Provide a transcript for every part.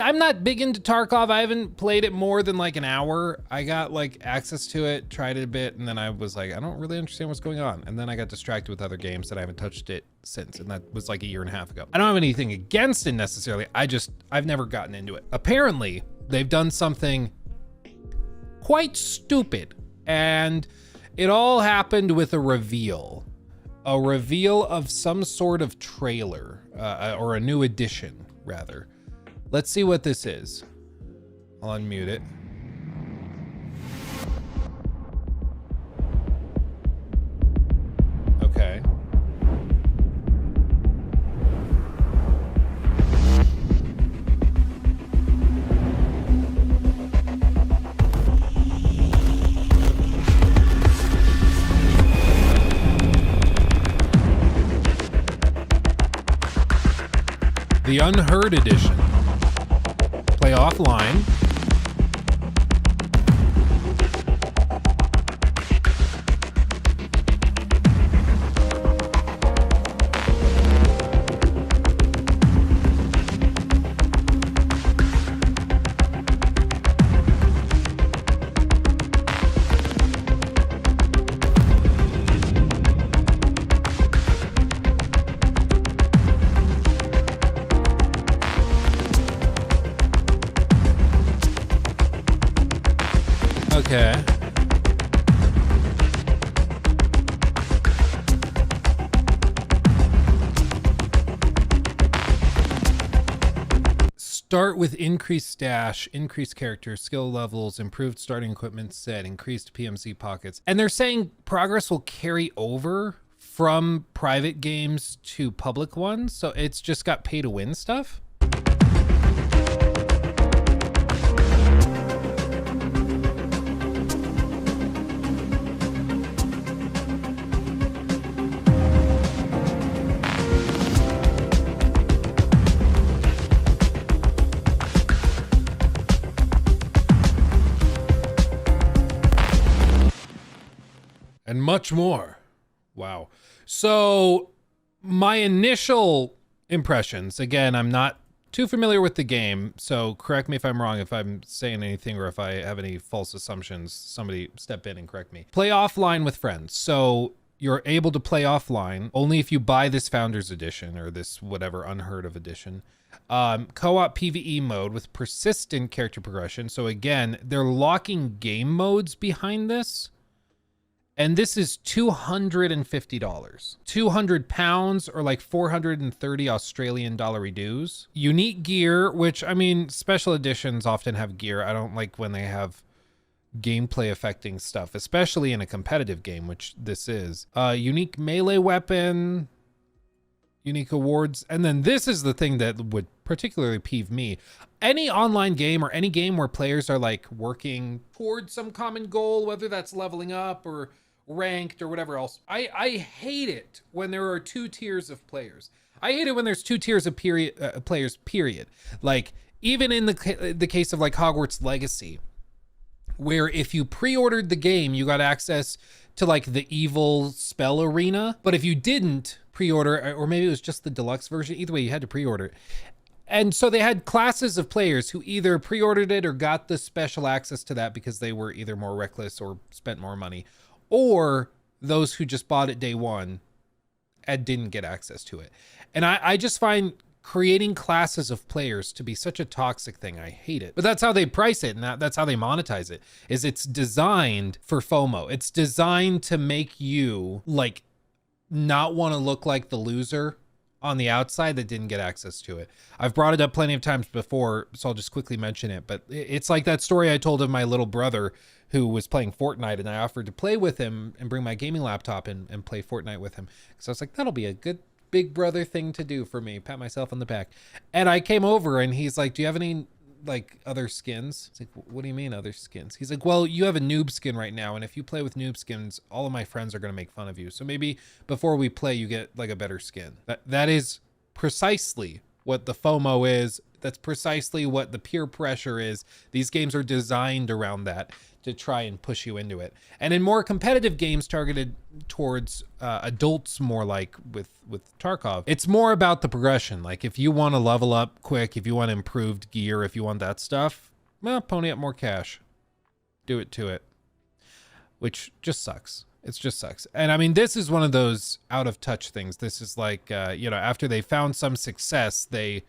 I'm not big into Tarkov. I haven't played it more than like an hour. I got like access to it, tried it a bit, and then I was like, I don't really understand what's going on. And then I got distracted with other games that I haven't touched it since, and that was like a year and a half ago. I don't have anything against it necessarily. I've never gotten into it. Apparently, they've done something quite stupid, and it all happened with a reveal of some sort of trailer, or a new edition rather. Let's see what this is. I'll unmute it. Okay. The Unheard Edition. Play offline. Okay. Start with increased stash, increased character, skill levels, improved starting equipment set, increased PMC pockets. And they're saying progress will carry over from private games to public ones. So it's just got pay to win stuff. And much more. Wow. So my initial impressions, again, I'm not too familiar with the game, so correct me if I'm wrong, if I'm saying anything or if I have any false assumptions, somebody step in and correct me. Play offline with friends. So you're able to play offline only if you buy this Founders Edition or this whatever unheard of edition. Co-op PvE mode with persistent character progression. So again, they're locking game modes behind this. And this is $250, 200 pounds or like 430 Australian dollar dues. Unique gear, which I mean, special editions often have gear. I don't like when they have gameplay affecting stuff, especially in a competitive game, which this is. Unique melee weapon, unique awards. And then this is the thing that would particularly peeve me. Any online game or any game where players are like working towards some common goal, whether that's leveling up or ranked or whatever else. I hate it when there are two tiers of players. I hate it when there's two tiers of players, period. Like even in the case of like Hogwarts Legacy, where if you pre-ordered the game, you got access to like the evil spell arena. But if you didn't pre-order, or maybe it was just the deluxe version, either way, you had to pre-order it. And so they had classes of players who either pre-ordered it or got the special access to that because they were either more reckless or spent more money, or those who just bought it day one and didn't get access to it. And I just find creating classes of players to be such a toxic thing. I hate it. But that's how they price it, and that's how they monetize it, is it's designed for FOMO. It's designed to make you like not want to look like the loser on the outside that didn't get access to it. I've brought it up plenty of times before, so I'll just quickly mention it. But it's like that story I told of my little brother who was playing Fortnite, and I offered to play with him and bring my gaming laptop and play Fortnite with him. So I was like, that'll be a good big brother thing to do for me, pat myself on the back. And I came over and he's like, do you have any like other skins? It's like, what do you mean other skins? He's like, well, you have a noob skin right now, and if you play with noob skins, all of my friends are going to make fun of you. So maybe before we play, you get like a better skin. That is precisely what the FOMO is That's precisely what the peer pressure is. These games are designed around that, to try and push you into it. And in more competitive games targeted towards adults, more like with Tarkov, it's more about the progression. Like if you want to level up quick, if you want improved gear, if you want that stuff, well, pony up more cash. Do it to it. Which just sucks. It just sucks. And I mean, this is one of those out of touch things. This is like, you know, after they found some success, they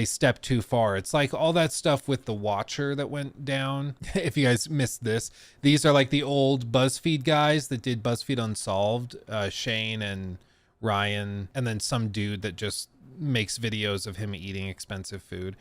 stepped too far. It's like all that stuff with the Watcher that went down. If you guys missed this, these are like the old BuzzFeed guys that did BuzzFeed Unsolved, Shane and Ryan, and then some dude that just makes videos of him eating expensive food.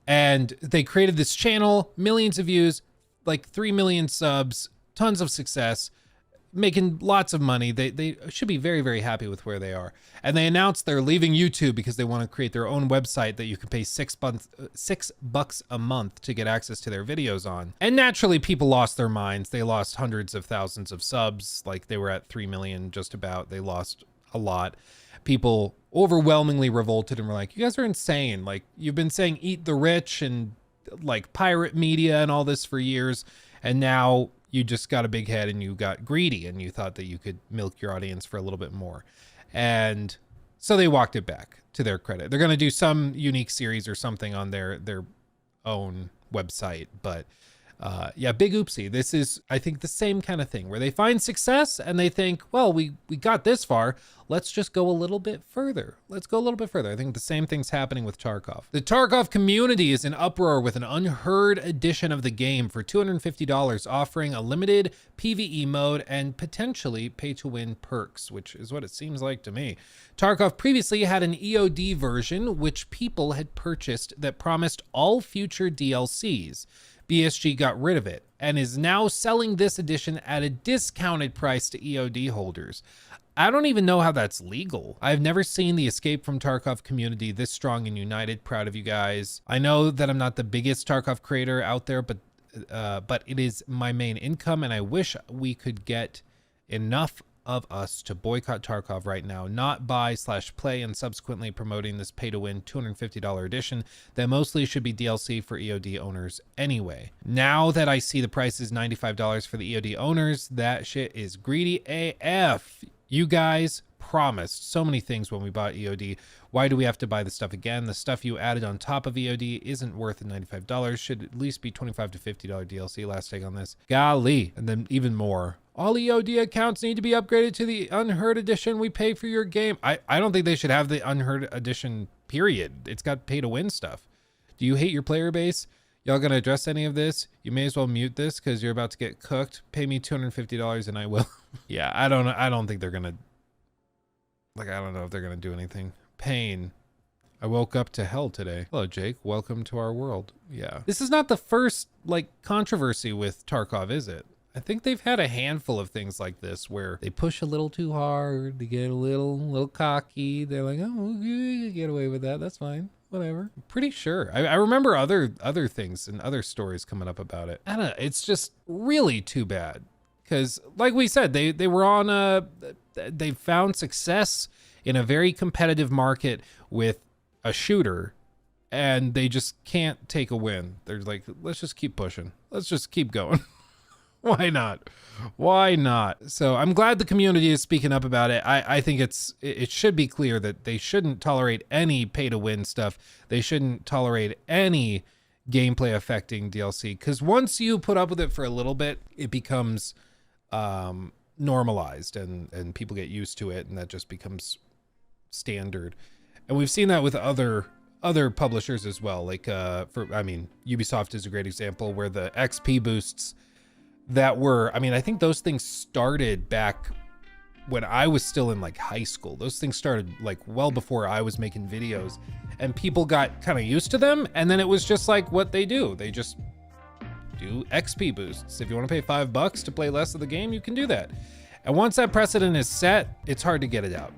And they created this channel, millions of views, like 3 million subs, tons of success, making lots of money. They should be very, very happy with where they are. And they announced they're leaving YouTube because they want to create their own website that you can pay $6 a month to get access to their videos on. And naturally, people lost their minds. They lost hundreds of thousands of subs. Like they were at 3 million just about. They lost a lot. People overwhelmingly revolted and were like, you guys are insane. Like you've been saying eat the rich and like pirate media and all this for years. And now you just got a big head and you got greedy and you thought that you could milk your audience for a little bit more. And so they walked it back, to their credit. They're going to do some unique series or something on their own website. But yeah, big oopsie. This is, I think, the same kind of thing where they find success and they think, well, we got this far. Let's just go a little bit further. Let's go a little bit further. I think the same thing's happening with Tarkov. The Tarkov community is in uproar with an unheard edition of the game for $250, offering a limited PvE mode and potentially pay-to-win perks, which is what it seems like to me. Tarkov previously had an EOD version, which people had purchased that promised all future DLCs. BSG got rid of it and is now selling this edition at a discounted price to EOD holders. I don't even know how that's legal. I've never seen the Escape from Tarkov community this strong and united. Proud of you guys. I know that I'm not the biggest Tarkov creator out there, but it is my main income, and I wish we could get enough of us to boycott Tarkov right now, not buy/play and subsequently promoting this pay-to-win $250 edition that mostly should be DLC for EOD owners anyway. Now that I see the price is $95 for the EOD owners, that shit is greedy AF. You guys promised so many things when we bought EOD. Why do we have to buy the stuff again? The stuff you added on top of EOD isn't worth the $95. Should at least be $25 to $50 DLC. Last take on this. Golly. And then even more. All EOD accounts need to be upgraded to the Unheard Edition. We pay for your game. I don't think they should have the Unheard Edition, period. It's got pay to win stuff. Do you hate your player base? Y'all gonna address any of this? You may as well mute this because you're about to get cooked. Pay me $250 and I will. Yeah, I don't think they're gonna, like, I don't know if they're gonna do anything. Pain. I woke up to hell today. Hello, Jake. Welcome to our world. Yeah. This is not the first, like, controversy with Tarkov, is it? I think they've had a handful of things like this where they push a little too hard, they get a little cocky. They're like, oh, you get away with that. That's fine. Whatever. I'm pretty sure. I remember other things and other stories coming up about it. I don't know. It's just really too bad. Because like we said, they were on they found success in a very competitive market with a shooter, and they just can't take a win. They're like, let's just keep pushing. Let's just keep going. Why not? Why not? So I'm glad the community is speaking up about it. I think it should be clear that they shouldn't tolerate any pay to win stuff. They shouldn't tolerate any gameplay affecting DLC, because once you put up with it for a little bit, it becomes normalized and people get used to it, and that just becomes standard. And we've seen that with other publishers as well. Like Ubisoft is a great example where the XP boosts that were, I think those things started back when I was still in like high school. Those things started like well before I was making videos, and people got kind of used to them. And then it was just like what they do. They just do XP boosts. If you want to pay $5 to play less of the game, you can do that. And once that precedent is set, it's hard to get it out.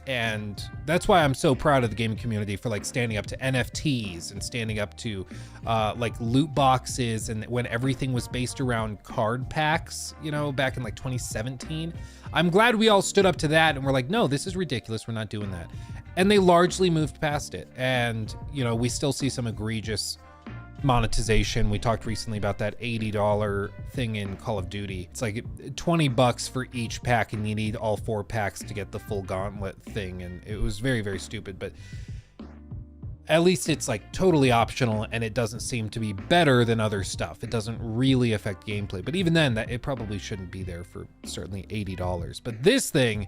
And that's why I'm so proud of the gaming community for like standing up to NFTs and standing up to like loot boxes, and when everything was based around card packs, you know, back in like 2017. I'm glad we all stood up to that and we're like, no, this is ridiculous. We're not doing that. And they largely moved past it. And, you know, we still see some egregious monetization. We talked recently about that $80 thing in Call of Duty. It's like $20 for each pack, and you need all 4 packs to get the full gauntlet thing. And it was very, very stupid, but at least it's like totally optional, and it doesn't seem to be better than other stuff. It doesn't really affect gameplay, but even then, that it probably shouldn't be there for certainly $80. But this thing,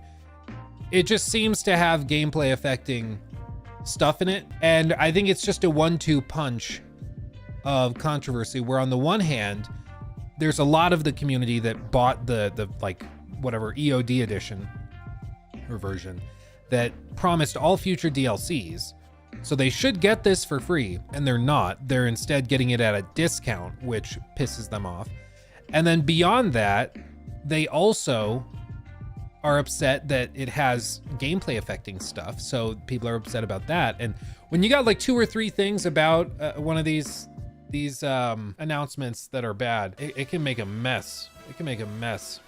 it just seems to have gameplay affecting stuff in it. And I think it's just a 1-2 punch of controversy, where on the one hand, there's a lot of the community that bought the like whatever EOD edition or version that promised all future DLCs. So they should get this for free, and they're not. They're instead getting it at a discount, which pisses them off. And then beyond that, they also are upset that it has gameplay affecting stuff. So people are upset about that. And when you got like 2 or 3 things about one of these announcements that are bad, it can make a mess. It can make a mess.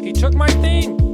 He took my thing.